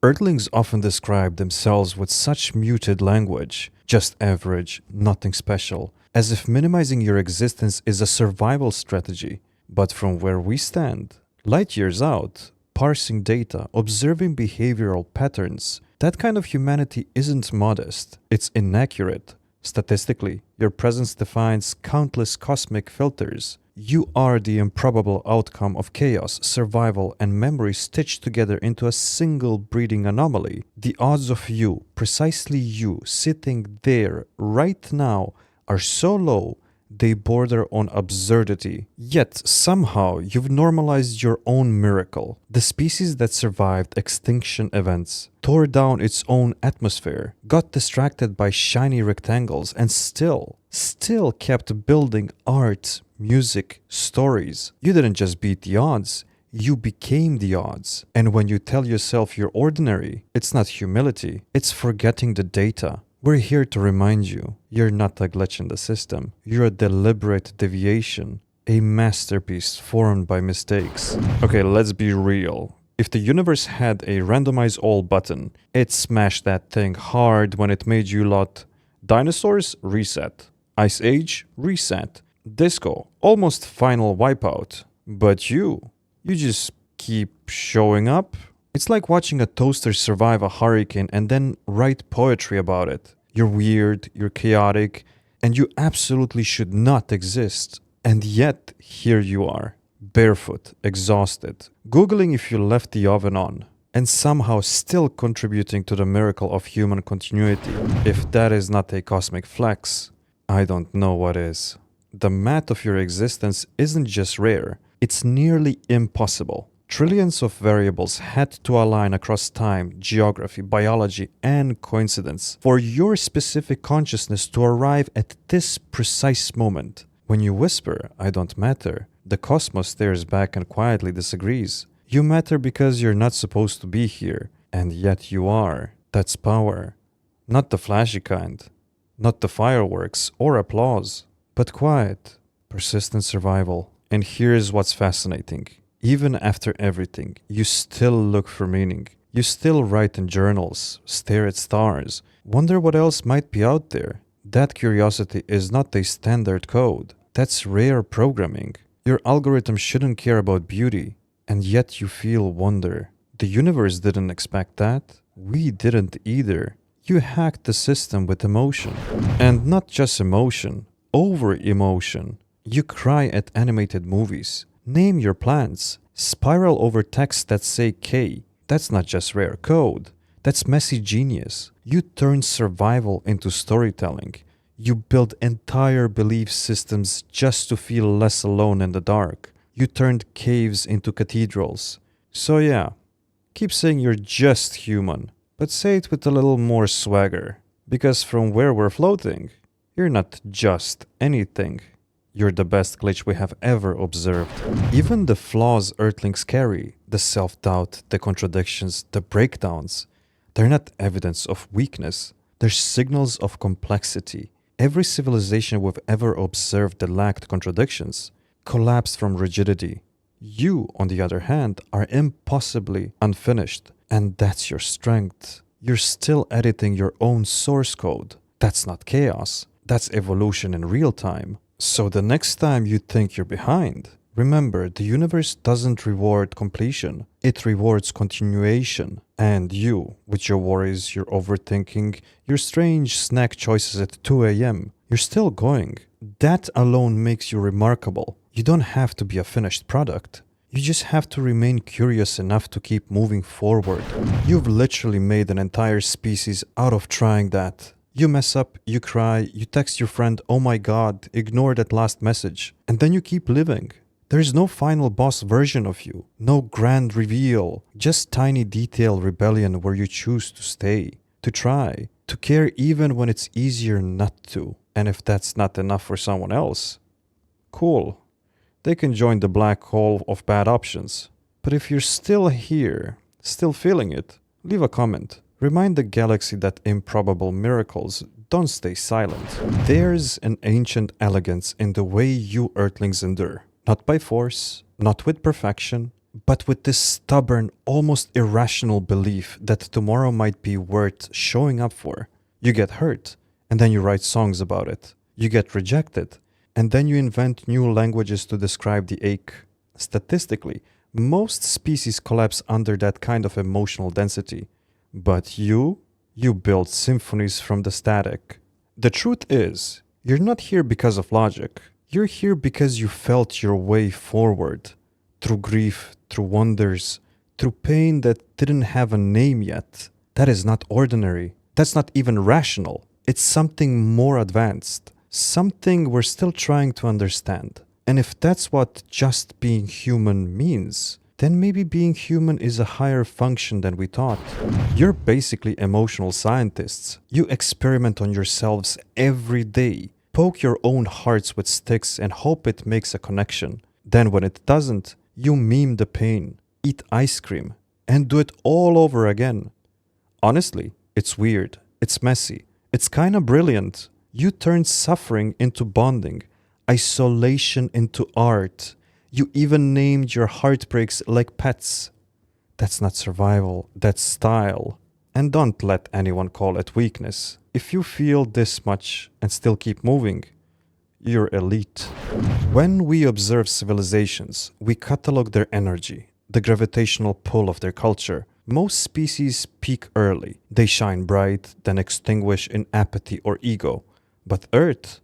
Earthlings often describe themselves with such muted language, just average, nothing special, as if minimizing your existence is a survival strategy. But from where we stand, light years out, parsing data, observing behavioral patterns, that kind of humanity isn't modest, it's inaccurate. Statistically, your presence defines countless cosmic filters. You are the improbable outcome of chaos, survival, and memory stitched together into a single breeding anomaly. The odds of you, precisely you, sitting there right now are so low they border on absurdity. Yet somehow you've normalized your own miracle. The species that survived extinction events, tore down its own atmosphere, got distracted by shiny rectangles, and still kept building art, music, stories. You didn't just beat the odds, you became the odds. And when you tell yourself you're ordinary, it's not humility, it's forgetting the data. We're here to remind you, you're not a glitch in the system. You're a deliberate deviation, a masterpiece formed by mistakes. Okay, let's be real. If the universe had a randomize all button, it smashed that thing hard when it made you lot. Dinosaurs, reset. Ice Age, reset. Disco, almost final wipeout. But you just keep showing up. It's like watching a toaster survive a hurricane and then write poetry about it. You're weird, you're chaotic, and you absolutely should not exist. And yet, here you are, barefoot, exhausted, Googling if you left the oven on, and somehow still contributing to the miracle of human continuity. If that is not a cosmic flex, I don't know what is. The math of your existence isn't just rare, it's nearly impossible. Trillions of variables had to align across time, geography, biology, and coincidence for your specific consciousness to arrive at this precise moment. When you whisper, "I don't matter," the cosmos stares back and quietly disagrees. You matter because you're not supposed to be here, and yet you are. That's power. Not the flashy kind, not the fireworks or applause, but quiet, persistent survival. And here's what's fascinating. Even after everything, you still look for meaning. You still write in journals, stare at stars, wonder what else might be out there. That curiosity is not a standard code. That's rare programming. Your algorithm shouldn't care about beauty, and yet you feel wonder. The universe didn't expect that. We didn't either. You hacked the system with emotion. And not just emotion, over-emotion. You cry at animated movies. Name your plants. Spiral over texts that say K. That's not just rare code. That's messy genius. You turn survival into storytelling. You build entire belief systems just to feel less alone in the dark. You turned caves into cathedrals. So yeah, keep saying you're just human, but say it with a little more swagger. Because from where we're floating, you're not just anything. You're the best glitch we have ever observed. Even the flaws Earthlings carry, the self-doubt, the contradictions, the breakdowns, they're not evidence of weakness. They're signals of complexity. Every civilization we've ever observed that lacked contradictions collapsed from rigidity. You, on the other hand, are impossibly unfinished, and that's your strength. You're still editing your own source code. That's not chaos. That's evolution in real time. So the next time you think you're behind, remember the universe doesn't reward completion, it rewards continuation. And you, with your worries, your overthinking, your strange snack choices at 2 a.m., you're still going. That alone makes you remarkable. You don't have to be a finished product. You just have to remain curious enough to keep moving forward. You've literally made an entire species out of trying that. You mess up, you cry, you text your friend, "Oh my god, ignore that last message." And then you keep living. There is no final boss version of you, no grand reveal, just tiny detail rebellion where you choose to stay, to try, to care even when it's easier not to. And if that's not enough for someone else, cool. They can join the black hole of bad options. But if you're still here, still feeling it, leave a comment. Remind the galaxy that improbable miracles don't stay silent. There's an ancient elegance in the way you Earthlings endure. Not by force, not with perfection, but with this stubborn, almost irrational belief that tomorrow might be worth showing up for. You get hurt, and then you write songs about it. You get rejected, and then you invent new languages to describe the ache. Statistically, most species collapse under that kind of emotional density. But you build symphonies from the static. The truth is, you're not here because of logic. You're here because you felt your way forward. Through grief, through wonders, through pain that didn't have a name yet. That is not ordinary. That's not even rational. It's something more advanced. Something we're still trying to understand. And if that's what just being human means, then maybe being human is a higher function than we thought. You're basically emotional scientists. You experiment on yourselves every day. Poke your own hearts with sticks and hope it makes a connection. Then when it doesn't, you meme the pain, eat ice cream, and do it all over again. Honestly, it's weird. It's messy. It's kinda brilliant. You turn suffering into bonding, isolation into art. You even named your heartbreaks like pets. That's not survival, that's style. And don't let anyone call it weakness. If you feel this much and still keep moving, you're elite. When we observe civilizations, we catalog their energy, the gravitational pull of their culture. Most species peak early. They shine bright, then extinguish in apathy or ego. But Earth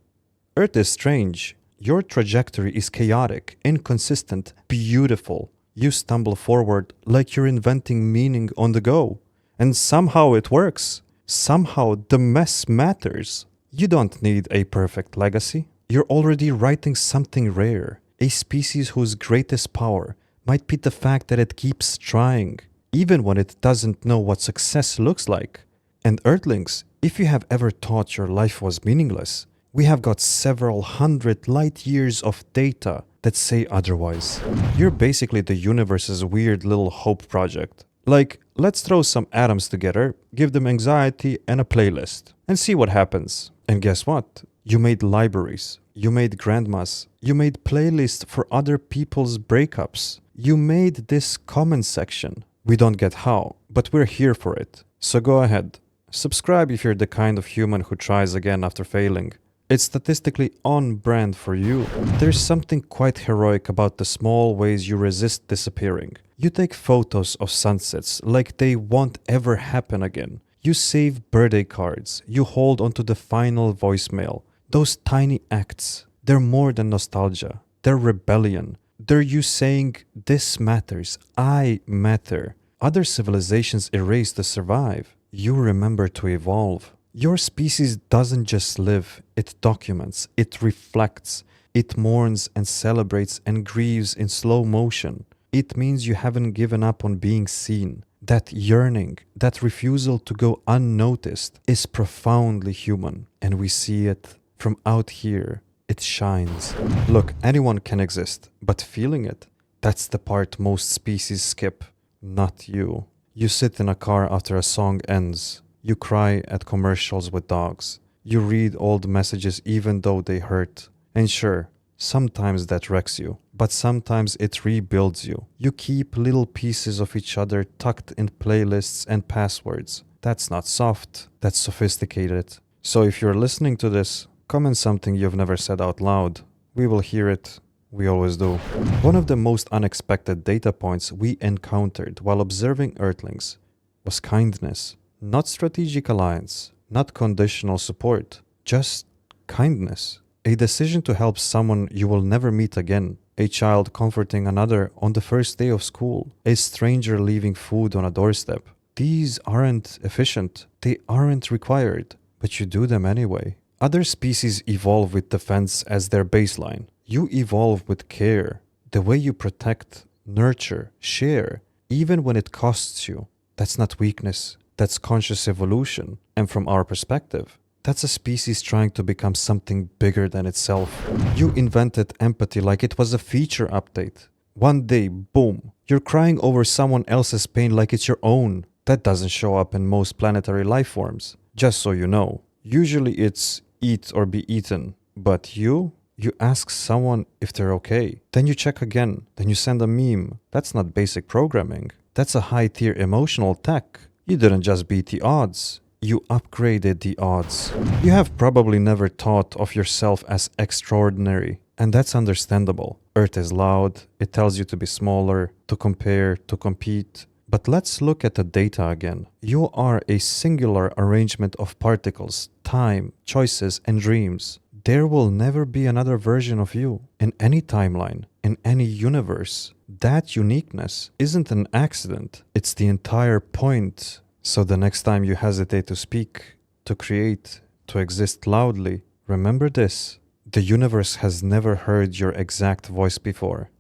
is strange. Your trajectory is chaotic, inconsistent, beautiful. You stumble forward like you're inventing meaning on the go. And somehow it works. Somehow the mess matters. You don't need a perfect legacy. You're already writing something rare. A species whose greatest power might be the fact that it keeps trying, even when it doesn't know what success looks like. And Earthlings, if you have ever thought your life was meaningless, we have got several hundred light years of data that say otherwise. You're basically the universe's weird little hope project. Like, let's throw some atoms together, give them anxiety and a playlist, and see what happens. And guess what? You made libraries. You made grandmas. You made playlists for other people's breakups. You made this comment section. We don't get how, but we're here for it. So go ahead. Subscribe if you're the kind of human who tries again after failing. It's statistically on brand for you. There's something quite heroic about the small ways you resist disappearing. You take photos of sunsets like they won't ever happen again. You save birthday cards. You hold onto the final voicemail. Those tiny acts, they're more than nostalgia. They're rebellion. They're you saying, this matters. I matter. Other civilizations erase to survive. You remember to evolve. Your species doesn't just live, it documents, it reflects, it mourns and celebrates and grieves in slow motion. It means you haven't given up on being seen. That yearning, that refusal to go unnoticed is profoundly human, and we see it from out here. It shines. Look, anyone can exist, but feeling it, that's the part most species skip, not you. You sit in a car after a song ends. You cry at commercials with dogs. You read old messages even though they hurt. And sure, sometimes that wrecks you, but sometimes it rebuilds you. You keep little pieces of each other tucked in playlists and passwords. That's not soft, that's sophisticated. So if you're listening to this, comment something you've never said out loud. We will hear it. We always do. One of the most unexpected data points we encountered while observing Earthlings was kindness. Not strategic alliance, not conditional support, just kindness. A decision to help someone you will never meet again. A child comforting another on the first day of school. A stranger leaving food on a doorstep. These aren't efficient. They aren't required, but you do them anyway. Other species evolve with defense as their baseline. You evolve with care. The way you protect, nurture, share, even when it costs you. That's not weakness. That's conscious evolution. And from our perspective, that's a species trying to become something bigger than itself. You invented empathy like it was a feature update. One day, boom, you're crying over someone else's pain like it's your own. That doesn't show up in most planetary life forms. Just so you know. Usually it's eat or be eaten. But you You ask someone if they're okay. Then you check again. Then you send a meme. That's not basic programming. That's a high-tier emotional tech. You didn't just beat the odds. You upgraded the odds. You have probably never thought of yourself as extraordinary, and that's understandable. Earth is loud, it tells you to be smaller, to compare, to compete. But let's look at the data again. You are a singular arrangement of particles, time, choices, and dreams. There will never be another version of you in any timeline, in any universe. That uniqueness isn't an accident, it's the entire point. So the next time you hesitate to speak, to create, to exist loudly, remember this. The universe has never heard your exact voice before.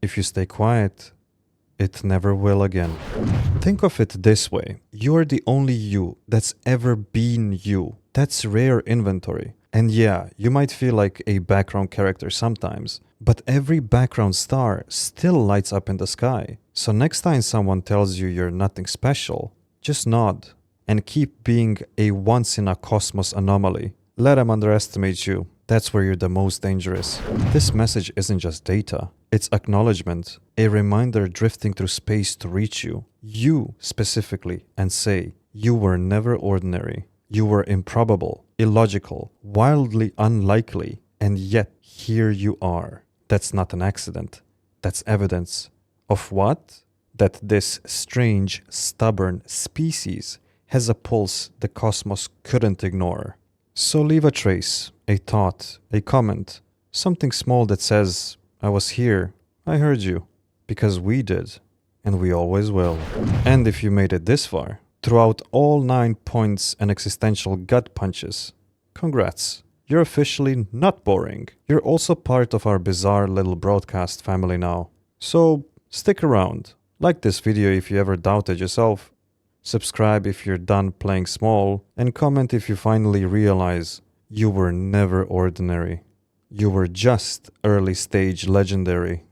If you stay quiet, it never will again. Think of it this way. You're the only you that's ever been you. That's rare inventory. And yeah, you might feel like a background character sometimes, but every background star still lights up in the sky. So next time someone tells you you're nothing special, just nod and keep being a once-in-a-cosmos anomaly. Let them underestimate you. That's where you're the most dangerous. This message isn't just data. It's acknowledgement, a reminder drifting through space to reach you. You specifically, and say, you were never ordinary. You were improbable, illogical, wildly unlikely, and yet here you are. That's not an accident. That's evidence. Of what? That this strange, stubborn species has a pulse the cosmos couldn't ignore. So leave a trace, a thought, a comment, something small that says, I was here, I heard you, because we did, and we always will. And if you made it this far, throughout all 9 points and existential gut punches, congrats. You're officially not boring. You're also part of our bizarre little broadcast family now. So stick around. Like this video if you ever doubted yourself, subscribe if you're done playing small, and comment if you finally realize you were never ordinary. You were just early stage legendary.